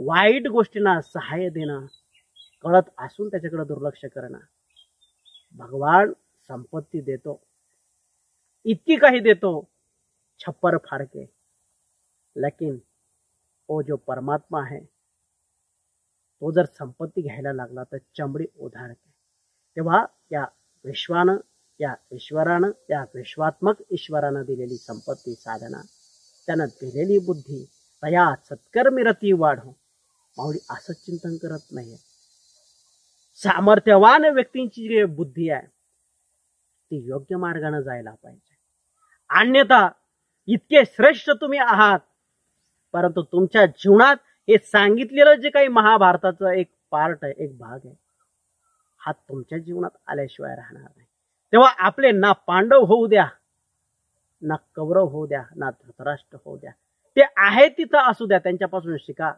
वाईट गोष्टींना सहाय्य देणं, कळत असून त्याच्याकडे दुर्लक्ष करणं. भगवान संपत्ती देतो, इतकी काही देतो, छप्पर फाड़के, लेकिन वो जो परमात्मा है तो जर संपत्ती घ्यायला लागला तर चमडी उधारते. तेव्हा या विश्वानं, या ईश्वरानं, या विश्वात्मक ईश्वरानं दिलेली संपत्ती, साधना, त्यानं दिलेली बुद्धी, तया सत्कर्मी रती वाढो, माऊली असं चिंतन करत नाहीये. सामर्थ्यवान व्यक्तींची जी बुद्धी आहे ती योग्य मार्गाने जायला पाहिजे. अन्यथा इतके श्रेष्ठ तुम्ही आहात, परंतु तुमच्या जीवनात हे सांगितलेलं जे काही महाभारताचं एक पार्ट आहे, एक भाग आहे, हा तुमच्या जीवनात आल्याशिवाय राहणार नाही. तेव्हा आपले ना पांडव होऊ द्या, ना कौरव होऊ द्या, ना धृतराष्ट्र होऊ द्या, ते आहे तिथं असू द्या, त्यांच्यापासून शिका.